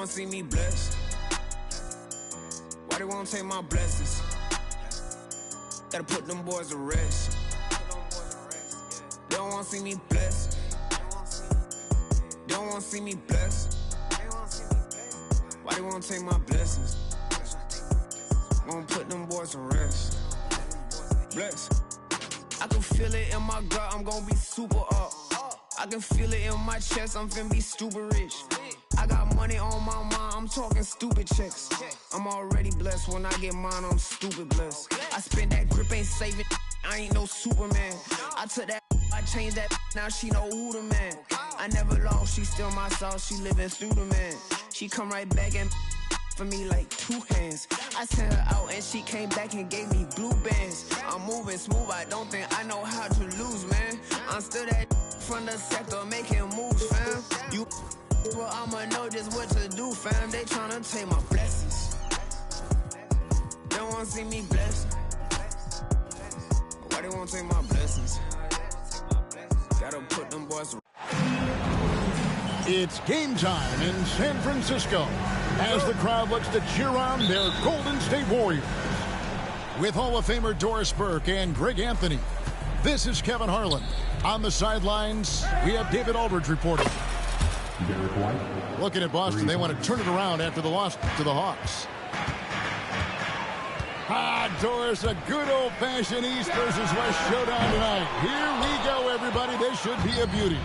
wanna see me blessed? Why they wanna take my blessings? Gotta put them boys to rest. They don't wanna see me blessed. They don't wanna see me blessed. Why they wanna take my blessings? Wanna put them boys to rest. Bless. I can feel it in my gut, I'm gonna be super up. I can feel it in my chest, I'm finna be stupid rich. I got money on my mind, I'm talking stupid checks. I'm already blessed, when I get mine, I'm stupid blessed. I spend that grip, ain't saving, I ain't no Superman. I took that, I changed that, now she know who the man. I never lost, she still my sauce, she living through the man. She come right back and for me like two hands. I sent her out and she came back and gave me blue bands. I'm moving smooth, I don't think I know how to lose, man. I'm still that from the sector making moves, fam. You well, I'ma know just what to do, fam. They tryna take my blessings. They don't wanna see me blessed. Why they wanna take my blessings? Gotta put them boys. It's game time in San Francisco as the crowd looks to cheer on their Golden State Warriors. With Hall of Famer Doris Burke and Greg Anthony, this is Kevin Harlan. On the sidelines, we have David Aldridge reporting. Looking at Boston, they want to turn it around after the loss to the Hawks. Doris, a good old-fashioned East versus West showdown tonight. Here we go, everybody. This should be a beauty.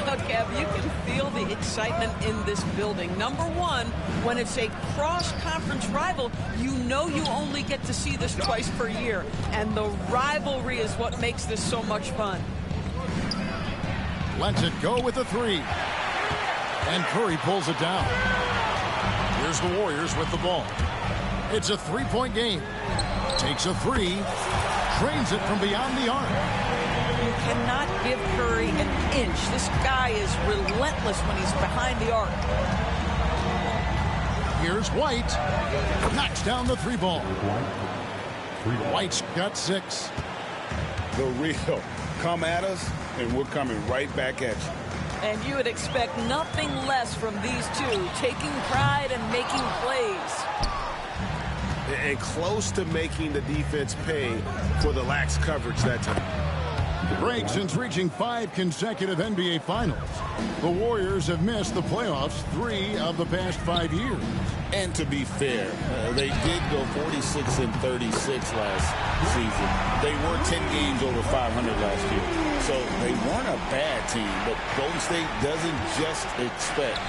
Look, Kev, you can feel the excitement in this building. Number one, when it's a cross-conference rival, you know you only get to see this twice per year. And the rivalry is what makes this so much fun. Lets it go with a three. And Curry pulls it down. Here's the Warriors with the ball. It's a three-point game. Takes a three. Trains it from beyond the arc. You cannot give Curry an inch. This guy is relentless when he's behind the arc. Here's White. Knocks down the three ball. White's got 6. The real. Come at us, and we're coming right back at you. And you would expect nothing less from these two, taking pride and making plays. And close to making the defense pay for the lax coverage that time. Greg, since reaching 5 consecutive NBA Finals, the Warriors have missed the playoffs 3 of the past 5 years. And to be fair, they did go 46-36 last season. They were 10 games over 500 last year. So they weren't a bad team, but Golden State doesn't just expect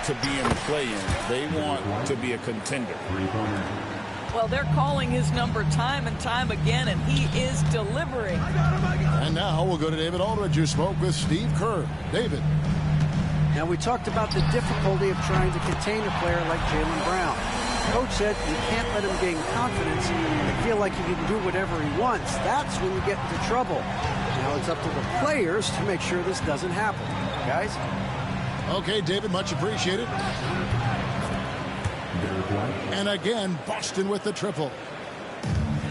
to be in the play-in. They want to be a contender. Well, they're calling his number time and time again, and he is delivering. And now we'll go to David Aldridge, who spoke with Steve Kerr. David. Now, we talked about the difficulty of trying to contain a player like Jaylen Brown. Coach said you can't let him gain confidence and feel like he can do whatever he wants. That's when you get into trouble. Now it's up to the players to make sure this doesn't happen. Guys? Okay, David, much appreciated. And again, Boston with the triple.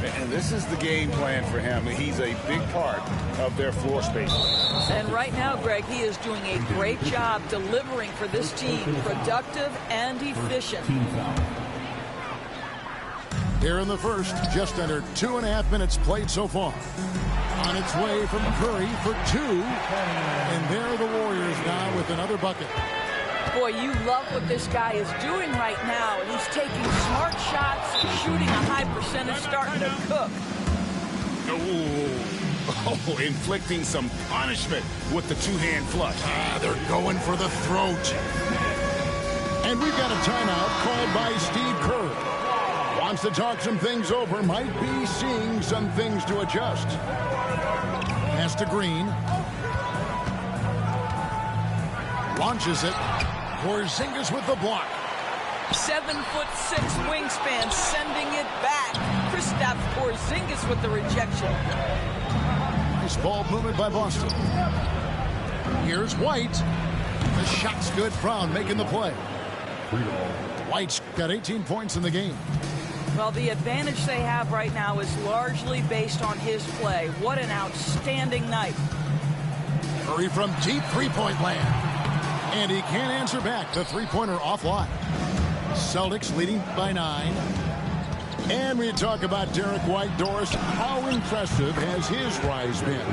And this is the game plan for him. He's a big part of their floor space. And right now, Greg, he is doing a great job delivering for this team, productive and efficient. Here in the first, just under 2.5 minutes played so far. On its way from Curry for 2. And there are the Warriors now with another bucket. Boy, you love what this guy is doing right now. He's taking smart shots, shooting a high percentage, starting to cook. Oh, inflicting some punishment with the two-hand flush. They're going for the throat. And we've got a timeout called by Steve Kerr. Wants to talk some things over, might be seeing some things to adjust. Pass to Green. Launches it. Porzingis with the block. 7'6" wingspan, sending it back. Kristaps Porzingis with the rejection. Nice ball movement by Boston. Here's White. The shot's good. Brown making the play. White's got 18 points in the game. Well, the advantage they have right now is largely based on his play. What an outstanding night. Curry from deep three-point land. And he can't answer back. The three-pointer offline. Celtics leading by 9. And we talk about Derek White. Doris, how impressive has his rise been?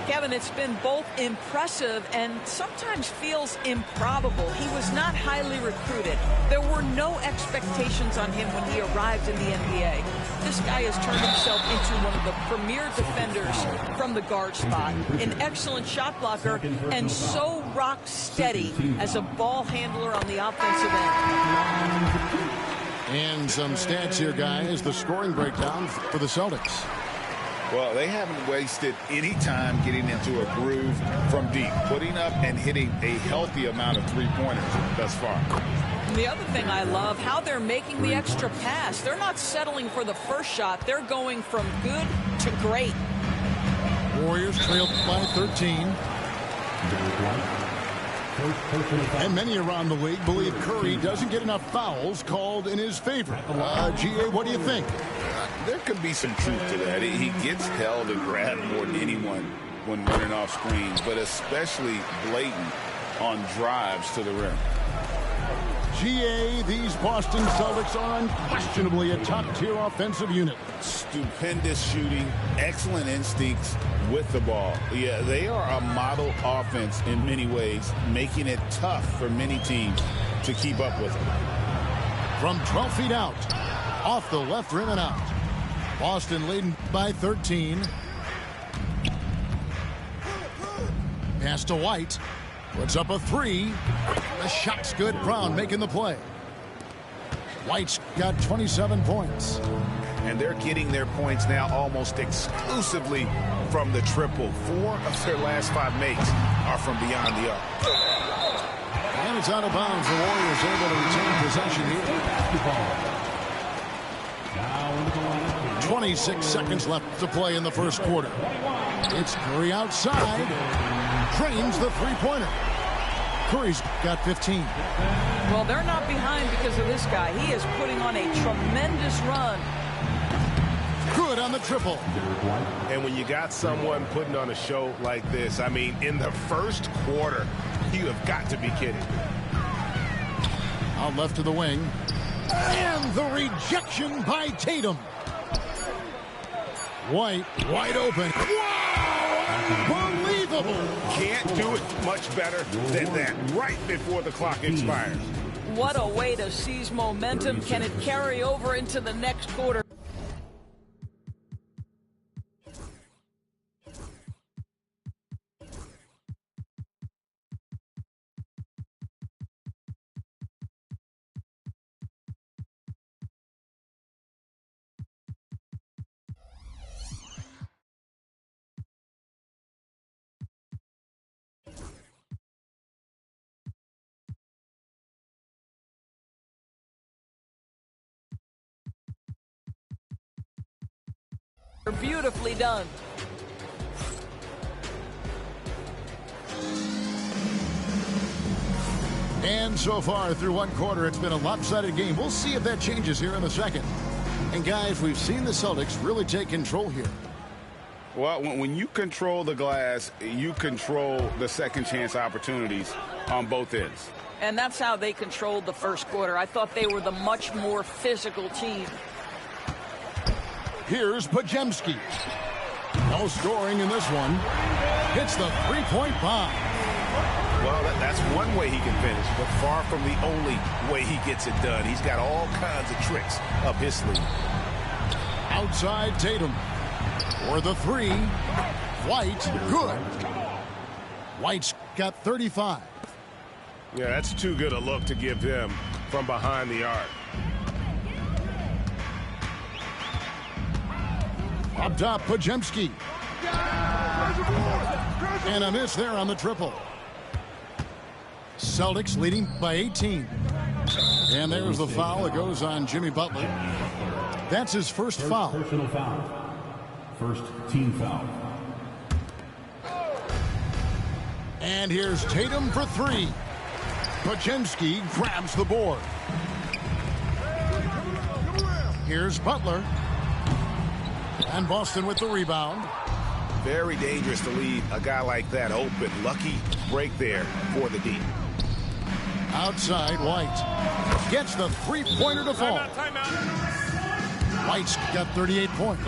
Kevin, it's been both impressive and sometimes feels improbable. He was not highly recruited. There were no expectations on him when he arrived in the NBA. This guy has turned himself into one of the premier defenders from the guard spot, an excellent shot blocker, and so rock steady as a ball handler on the offensive end. And some stats here, guys. The scoring breakdown for the Celtics. Well, they haven't wasted any time getting into a groove from deep, putting up and hitting a healthy amount of three-pointers thus far. The other thing I love, how they're making the extra pass. They're not settling for the first shot. They're going from good to great. Warriors trailed by 13. And many around the league believe Curry doesn't get enough fouls called in his favor. GA, what do you think? There could be some truth to that. He gets held and grabbed more than anyone when running off screens, but especially blatant on drives to the rim. GA, these Boston Celtics are unquestionably a top-tier offensive unit. Stupendous shooting, excellent instincts with the ball. Yeah, they are a model offense in many ways, making it tough for many teams to keep up with them. From 12 feet out, off the left rim and out. Boston leading by 13. Pass to White. Puts up a 3. The shot's good. Brown making the play. White's got 27 points. And they're getting their points now almost exclusively from the triple. 4 of their last 5 makes are from beyond the arc. And it's out of bounds. The Warriors able to retain possession here. 26 seconds left to play in the first quarter. It's Curry outside. Drains the three-pointer. Curry's got 15. Well, they're not behind because of this guy. He is putting on a tremendous run. Good on the triple. And when you got someone putting on a show like this, I mean, in the first quarter, you have got to be kidding. Out left to the wing. And the rejection by Tatum. White wide open. Wow! Unbelievable! Can't do it much better than that right before the clock expires. What a way to seize momentum. Can it carry over into the next quarter? Beautifully done. And so far through one quarter, it's been a lopsided game. We'll see if that changes here in the second. And guys, we've seen the Celtics really take control here. Well, when you control the glass, you control the second chance opportunities on both ends. And that's how they controlled the first quarter. I thought they were the much more physical team. Here's Podziemski. No scoring in this one. Hits the three-point bomb. Well, that's one way he can finish, but far from the only way he gets it done. He's got all kinds of tricks up his sleeve. Outside Tatum. For the 3. White, good. White's got 35. Yeah, that's too good a look to give him from behind the arc. Up top, Podziemski. And a miss there on the triple. Celtics leading by 18. And there's the foul that goes on Jimmy Butler. That's his first foul. Personal foul. First team foul. And here's Tatum for 3. Podziemski grabs the board. Here's Butler. And Boston with the rebound. Very dangerous to leave a guy like that open. Lucky break there for the D. Outside, White gets the three-pointer to fall. White's got 38 points.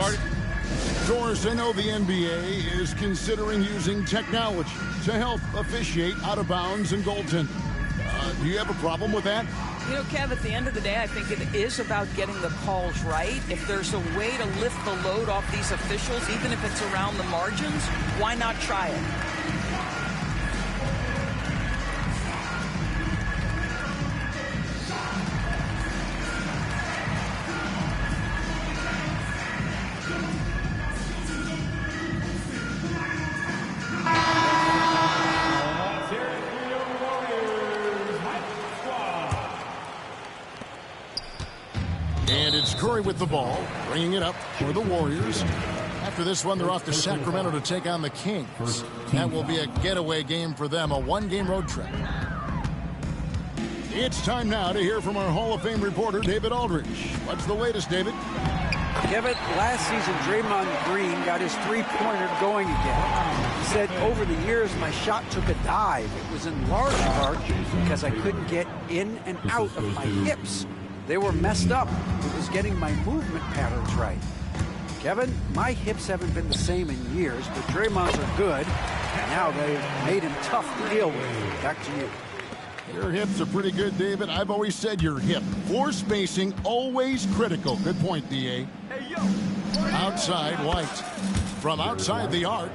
Doris, I know the NBA is considering using technology to help officiate out of bounds and goaltending. Do you have a problem with that? You know, Kev, at the end of the day, I think it is about getting the calls right. If there's a way to lift the load off these officials, even if it's around the margins, why not try it? And it's Curry with the ball, bringing it up for the Warriors. After this one, they're off to Sacramento to take on the Kings. That will be a getaway game for them, a one-game road trip. It's time now to hear from our Hall of Fame reporter, David Aldridge. What's the latest, David? Kevin, last season, Draymond Green got his three-pointer going again. He said, over the years, my shot took a dive. It was in large part because I couldn't get in and out of my hips. They were messed up. It was getting my movement patterns right. Kevin, my hips haven't been the same in years, but Draymond's are good. Now they've made him tough to deal with. Back to you. Your hips are pretty good, David. I've always said your hip. Floor spacing, always critical. Good point, D.A. Outside, White. From outside the arc.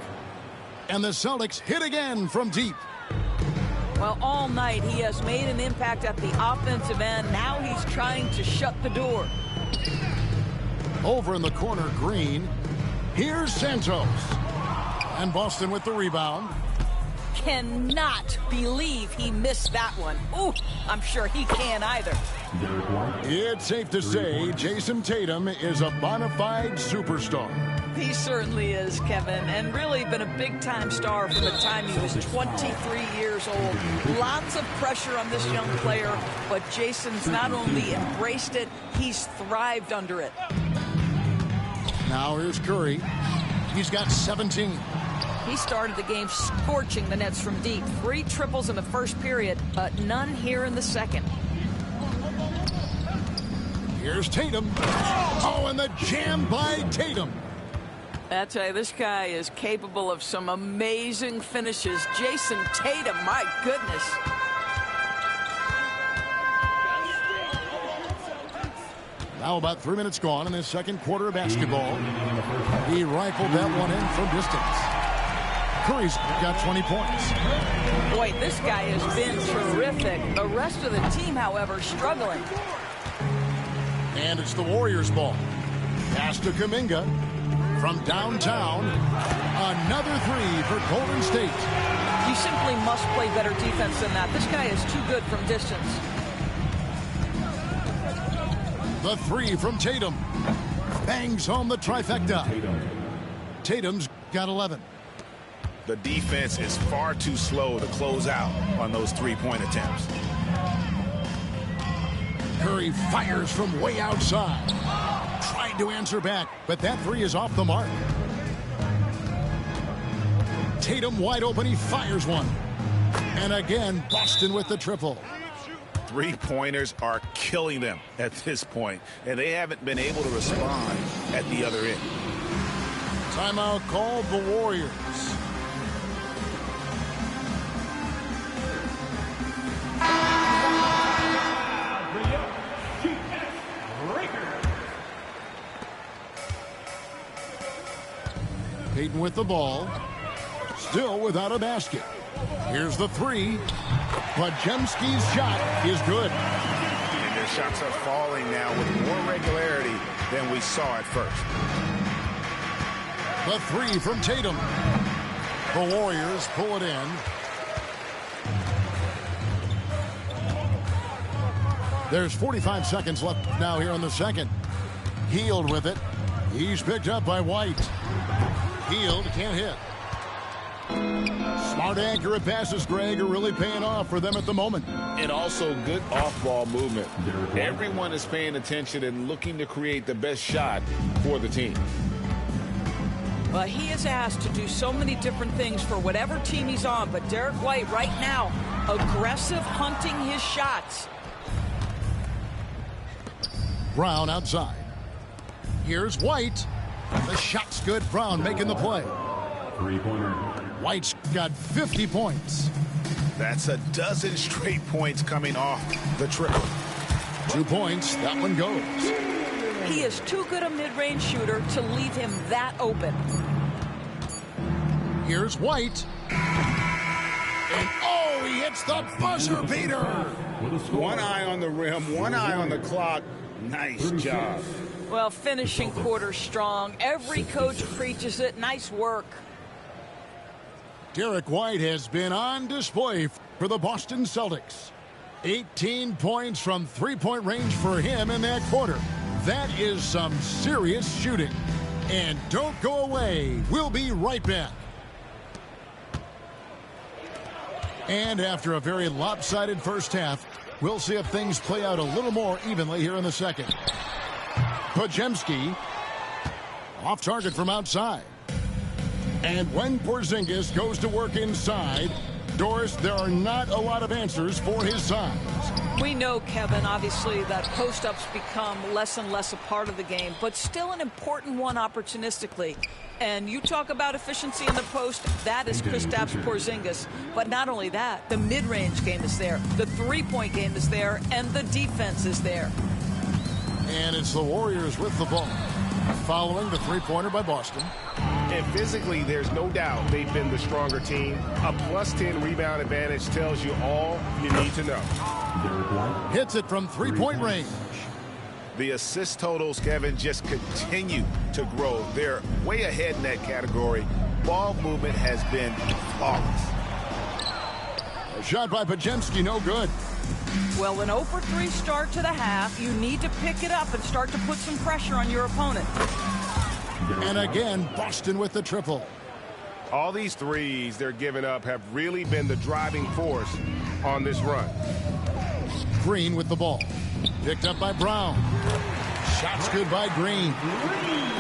And the Celtics hit again from deep. Well, all night he has made an impact at the offensive end. Now he's trying to shut the door. Over in the corner, Green. Here's Santos. And Boston with the rebound. Cannot believe he missed that one. Ooh, I'm sure he can't either. It's safe to say Jason Tatum is a bona fide superstar. He certainly is, Kevin, and really been a big-time star from the time he was 23 years old. Lots of pressure on this young player, but Jason's not only embraced it, he's thrived under it. Now here's Curry. He's got 17. He started the game scorching the Nets from deep. 3 triples in the first period, but none here in the second. Here's Tatum. Oh, and the jam by Tatum. I tell you, this guy is capable of some amazing finishes. Jason Tatum, my goodness. Now about 3 minutes gone in this second quarter of basketball. He rifled that one in from distance. Curry's got 20 points. Boy, this guy has been terrific. The rest of the team, however, struggling. And it's the Warriors' ball. Pass to Kuminga. From downtown, another three for Golden State. You simply must play better defense than that. This guy is too good from distance. The three from Tatum. Bangs home the trifecta. Tatum's got 11. The defense is far too slow to close out on those three-point attempts. Curry fires from way outside. Tried to answer back, but that three is off the mark. Tatum wide open, he fires one. And again, Boston with the triple. Three-pointers are killing them at this point, and they haven't been able to respond at the other end. Timeout called the Warriors. Payton with the ball. Still without a basket. Here's the three. Podziemski's shot is good. And their shots are falling now with more regularity than we saw at first. The three from Tatum. The Warriors pull it in. There's 45 seconds left now here in the second. Hield with it. He's picked up by White. Hield can't hit. Smart, accurate passes, Greg, are really paying off for them at the moment. And also good off-ball movement. Everyone is paying attention and looking to create the best shot for the team. Well, he is asked to do so many different things for whatever team he's on, but Derek White right now aggressive, hunting his shots. Brown outside. Here's White. The shot's good. Brown making the play. Three-pointer. White's got 50 points. That's a dozen straight points coming off the triple. 2 points. That one goes. He is too good a mid-range shooter to leave him that open. Here's White. And oh, he hits the buzzer beater. One eye on the rim, one eye on the clock. Nice job. Well, finishing quarter strong. Every coach preaches it. Nice work. Derek White has been on display for the Boston Celtics. 18 points from three-point range for him in that quarter. That is some serious shooting. And don't go away. We'll be right back. And after a very lopsided first half, we'll see if things play out a little more evenly here in the second. Podziemski off target from outside. And when Porzingis goes to work inside, Doris, there are not a lot of answers for his size. We know, Kevin, obviously, that post-ups become less and less a part of the game, but still an important one opportunistically. And you talk about efficiency in the post, that is Kristaps Porzingis. But not only that, the mid-range game is there, the three-point game is there, and the defense is there. And it's the Warriors with the ball, following the three-pointer by Boston. And physically, there's no doubt they've been the stronger team. A +10 rebound advantage tells you all you need to know. Hits it from three-point range. The assist totals, Kevin, just continue to grow. They're way ahead in that category. Ball movement has been flawless. A shot by Podziemski, no good. Well, an 0-for-3 start to the half. You need to pick it up and start to put some pressure on your opponent. And again, Boston with the triple. All these threes they're giving up have really been the driving force on this run. Green with the ball. Picked up by Brown. Shots good by Green.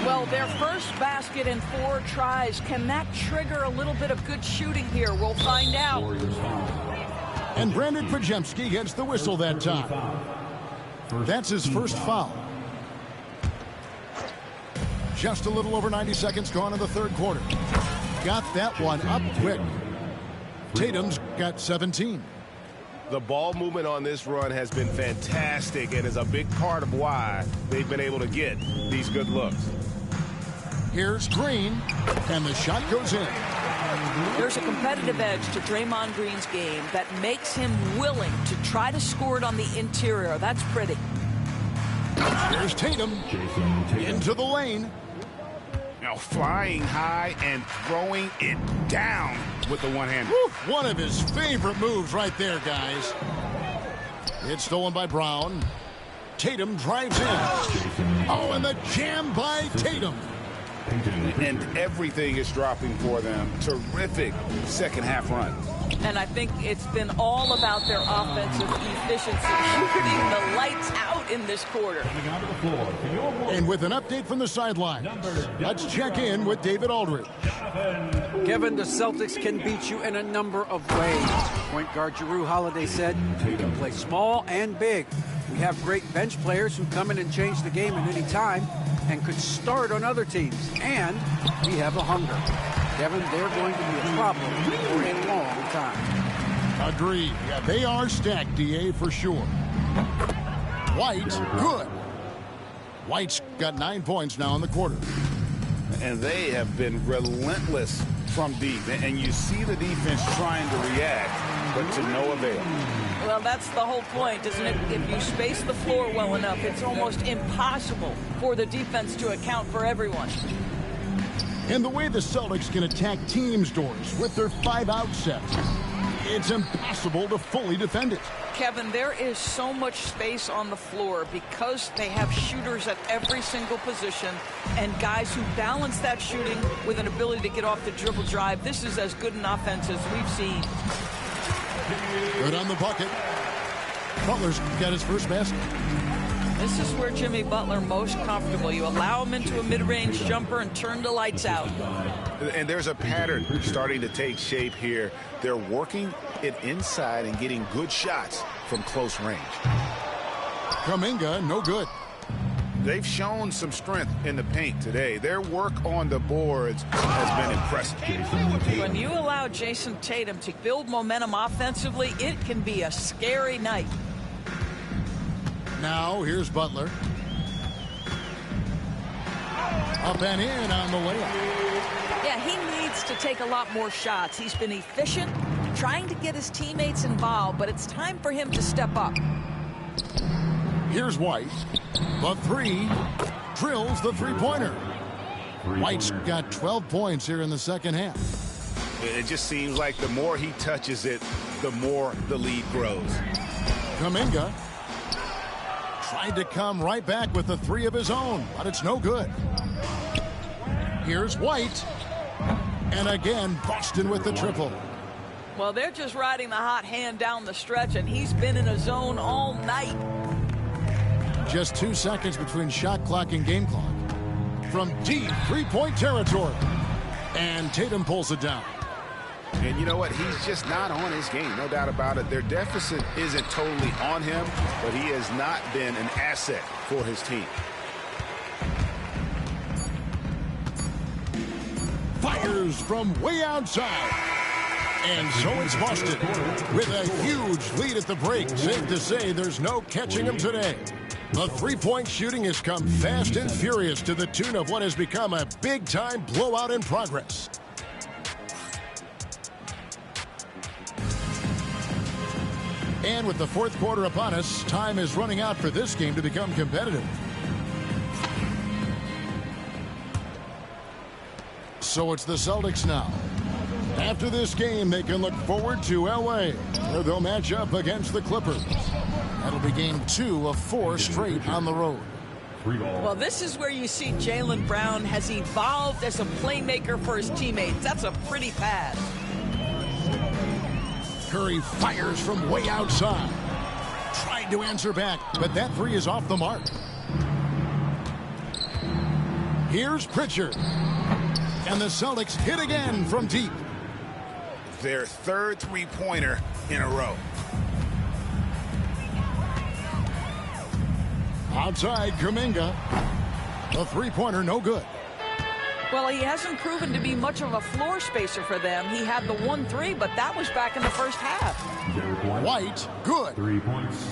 Well, their first basket in 4 tries. Can that trigger a little bit of good shooting here? We'll find out. And Brandon Podziemski gets the whistle that time. That's his first foul. Just a little over 90 seconds gone in the third quarter. Got that one up quick. Tatum's got 17. The ball movement on this run has been fantastic and is a big part of why they've been able to get these good looks. Here's Green, and the shot goes in. There's a competitive edge to Draymond Green's game that makes him willing to try to score it on the interior. That's pretty. Here's Tatum into the lane. Now flying high and throwing it down with the one-hander. One of his favorite moves right there, guys. It's stolen by Brown. Tatum drives in. Oh, and the jam by Tatum. And everything is dropping for them. Terrific second half run. And I think it's been all about their offensive efficiency, shooting the lights out in this quarter. And with an update from the sideline, let's check in with David Aldridge. Kevin, the Celtics can beat you in a number of ways. Point guard Jrue Holiday said, "We can play small and big. We have great bench players who come in and change the game at any time and could start on other teams. And we have a hunger." Kevin, they're going to be a problem for a long time. Agreed. Yeah, they are stacked, DA, for sure. White, good. White's got 9 points now in the quarter. And they have been relentless from deep. And you see the defense trying to react, but to no avail. Well, that's the whole point, isn't it? If you space the floor well enough, it's almost impossible for the defense to account for everyone. And the way the Celtics can attack teams, Doris, with their 5-out sets, it's impossible to fully defend it. Kevin, there is so much space on the floor because they have shooters at every single position and guys who balance that shooting with an ability to get off the dribble drive. This is as good an offense as we've seen. Good on the bucket. Butler's got his first basket. This is where Jimmy Butler most comfortable. You allow him into a mid-range jumper and turn the lights out. And there's a pattern starting to take shape here. They're working it inside and getting good shots from close range. Kuminga, no good. They've shown some strength in the paint today. Their work on the boards has been impressive. When you allow Jason Tatum to build momentum offensively, it can be a scary night. Now here's Butler. Up and in on the layup. Yeah, he needs to take a lot more shots. He's been efficient, trying to get his teammates involved, but it's time for him to step up. Here's White. The three drills the three-pointer. White's got 12 points here in the second half. It just seems like the more he touches it, the more the lead grows. Kuminga tried to come right back with the three of his own, but it's no good. Here's White. And again, Boston with the triple. Well, they're just riding the hot hand down the stretch, and he's been in a zone all night. Just 2 seconds between shot clock and game clock. From deep three-point territory. And Tatum pulls it down. And you know what? He's just not on his game, no doubt about it. Their deficit isn't totally on him, but he has not been an asset for his team. Fires from way outside. And so it's Boston with a huge lead at the break. Safe to say there's no catching him today. The three-point shooting has come fast and furious to the tune of what has become a big-time blowout in progress. And with the fourth quarter upon us, time is running out for this game to become competitive. So it's the Celtics now. After this game, they can look forward to L.A., where they'll match up against the Clippers. That'll be game 2 of 4 straight on the road. Well, this is where you see Jaylen Brown has evolved as a playmaker for his teammates. That's a pretty pass. Curry fires from way outside. Tried to answer back, but that three is off the mark. Here's Pritchard. And the Celtics hit again from deep. Their third three-pointer in a row. Outside, Kuminga. The three-pointer, no good. Well, he hasn't proven to be much of a floor spacer for them. He had the 1-3, but that was back in the first half. White, good. 3 points.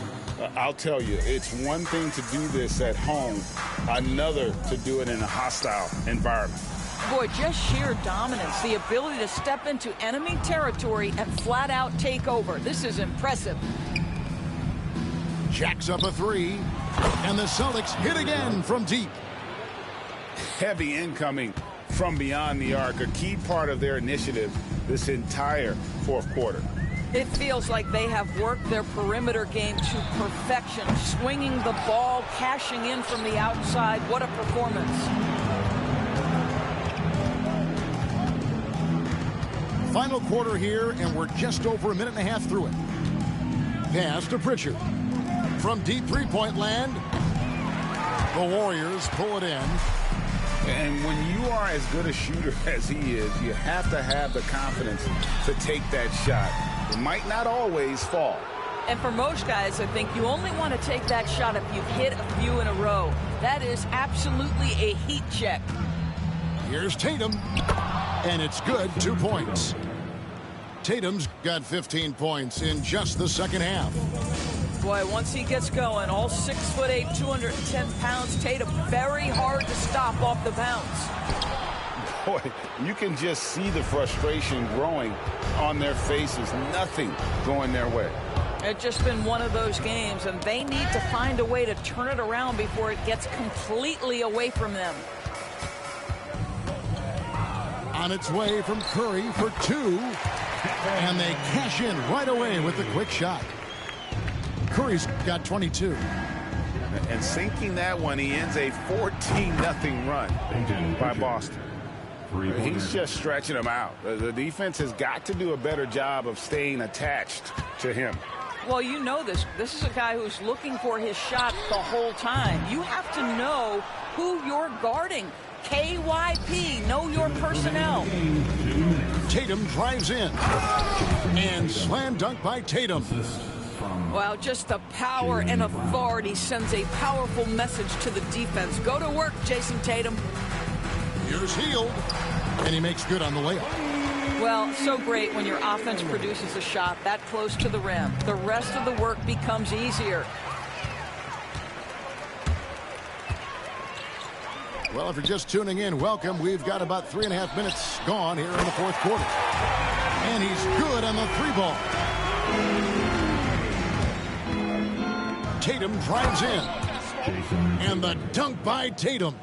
I'll tell you, it's one thing to do this at home, another to do it in a hostile environment. Boy, just sheer dominance, the ability to step into enemy territory and flat out take over. This is impressive. Jacks up a three, and the Celtics hit again from deep. Heavy incoming from beyond the arc, a key part of their initiative this entire fourth quarter. It feels like they have worked their perimeter game to perfection, swinging the ball, cashing in from the outside. What a performance. Final quarter here, and we're just over a minute and a half through it. Pass to Pritchard. From deep three-point land, the Warriors pull it in. And when you are as good a shooter as he is, you have to have the confidence to take that shot. It might not always fall. And for most guys, I think you only want to take that shot if you've hit a few in a row. That is absolutely a heat check. Here's Tatum, and it's good, 2 points. Tatum's got 15 points in just the second half. Boy, once he gets going, all 6'8", 210 pounds, Tatum very hard to stop off the bounce. Boy, you can just see the frustration growing on their faces. Nothing going their way. It's just been one of those games, and they need to find a way to turn it around before it gets completely away from them. On its way from Curry for 2, and they cash in right away with the quick shot. Curry's got 22. And sinking that one, he ends a 14-0 run by Boston. He's just stretching them out. The defense has got to do a better job of staying attached to him. Well, you know this. This is a guy who's looking for his shot the whole time. You have to know who you're guarding. KYP, know your personnel. Tatum drives in. And slam dunk by Tatum. Well, just the power and authority sends a powerful message to the defense. Go to work, Jason Tatum. Here's Hield. And he makes good on the layup. Well, so great when your offense produces a shot that close to the rim. The rest of the work becomes easier. Well, if you're just tuning in, welcome. We've got about 3.5 minutes gone here in the fourth quarter. And he's good on the three ball. Tatum drives in. And the dunk by Tatum.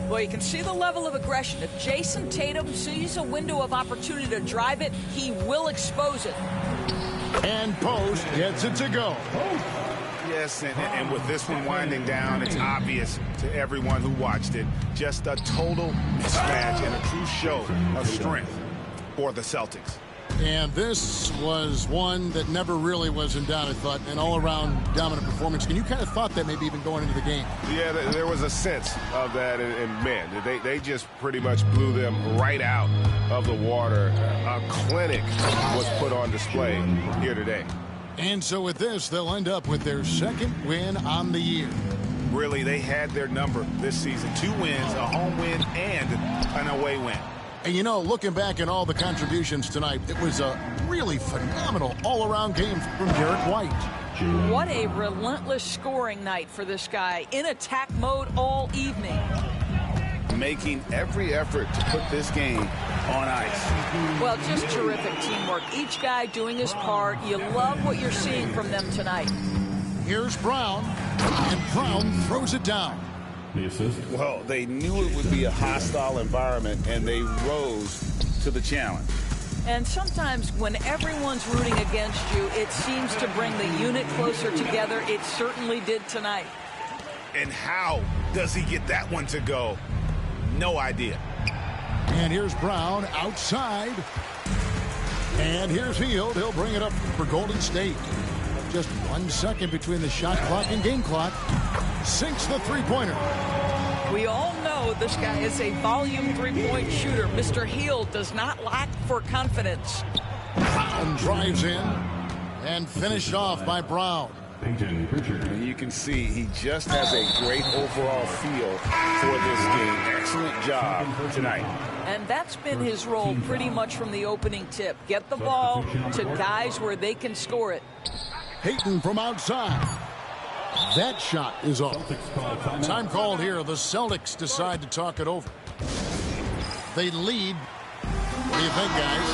Well, you can see the level of aggression. If Jason Tatum sees a window of opportunity to drive it, he will expose it. And Post gets it to go. Yes, and with this one winding down, it's obvious to everyone who watched it. Just a total mismatch and a true show of strength for the Celtics. And this was one that never really was in doubt, I thought, an all-around dominant performance. And you kind of thought that maybe even going into the game. Yeah, there was a sense of that, and man, they just pretty much blew them right out of the water. A clinic was put on display here today. And so with this, they'll end up with their second win on the year. Really, they had their number this season. 2 wins, a home win, and an away win. And, you know, looking back at all the contributions tonight, it was a really phenomenal all-around game from Derek White. What a relentless scoring night for this guy. In attack mode all evening. Making every effort to put this game on ice. Well, just terrific teamwork. Each guy doing his part. You love what you're seeing from them tonight. Here's Brown, and Brown throws it down. The assist. Well, they knew it would be a hostile environment, and they rose to the challenge. And sometimes when everyone's rooting against you, it seems to bring the unit closer together. It certainly did tonight. And how does he get that one to go? No idea. And here's Brown outside. And here's Hield. He'll bring it up for Golden State. Just 1 second between the shot clock and game clock. Sinks the three-pointer. We all know this guy is a volume three-point shooter. Mr. Hield does not lack for confidence. Brown drives in and finished off by Brown. And you can see he just has a great overall feel for this game. Excellent job tonight. And that's been his role pretty much from the opening tip. Get the ball to guys where they can score it. Payton from outside. That shot is off. Time called here. The Celtics decide to talk it over. They lead. What do you think, guys?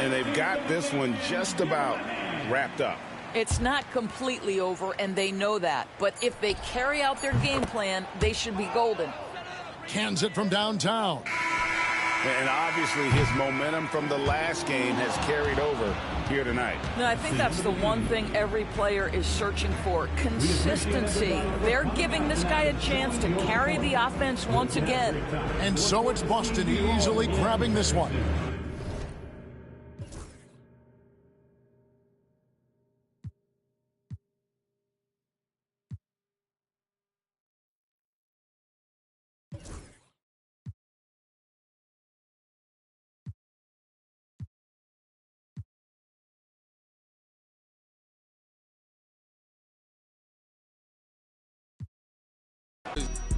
And they've got this one just about wrapped up. It's not completely over, and they know that. But if they carry out their game plan, they should be golden. Cans it from downtown. And obviously his momentum from the last game has carried over here tonight. No, I think that's the one thing every player is searching for. Consistency. They're giving this guy a chance to carry the offense once again. And so it's Boston easily grabbing this one.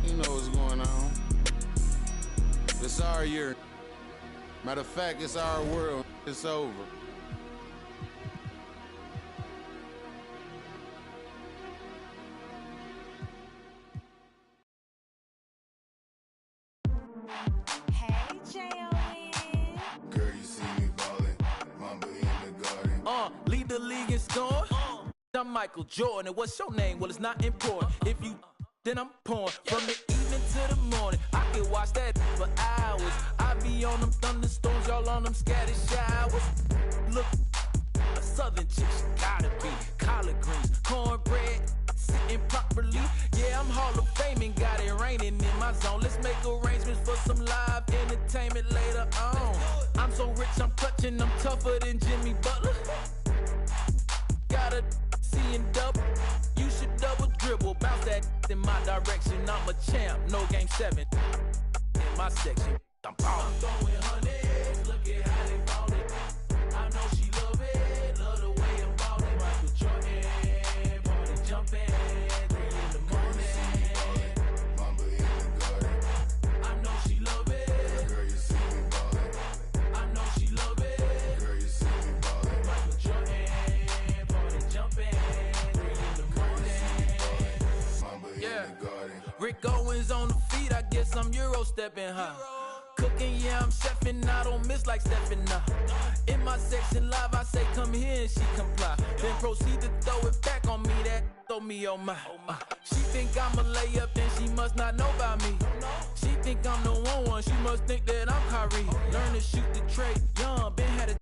You know what's going on. It's our year. Matter of fact, it's our world. It's over. Hey, J.O.N. Girl, you see me ballin', Mamba in the garden. Lead the league in scoring. I'm Michael Jordan, and what's your name? Well, it's not important. If you then I'm pouring from the evening to the morning. I can watch that for hours. I be on them thunderstorms, y'all on them scattered showers. Look, a southern chick, she gotta be collard greens, cornbread, sitting properly. Yeah, I'm Hall of Fame and got it raining in my zone. Let's make arrangements for some live entertainment later on. I'm so rich, I'm clutching, I'm tougher than Jimmy Butler. Got throwing double. You should double dribble, bounce that in my direction. I'm a champ, no game 7 in my section. I'm throwing hundreds, look at how they ball it. I know she love it, love the way I'm ballin'. Michael Jordan, ball jumping, 3 in the morning. Mamba in the garden. I know she love it. Girl, you see me ballin'. I know she love it. Girl, you see me ballin'. Michael Jordan, ball jumping, 3 in the morning. Mamba in the garden. Rick Owens on the feet, I guess I'm Euro stepping high. Cooking, yeah, I'm chefing, I don't miss like stepping up. In my section live, I say come here and she comply. Then proceed to throw it back on me, that throw me on my. She think I'm a layup, then she must not know about me. She think I'm the one, she must think that I'm Kyrie. Learn to shoot the tray, young, been had a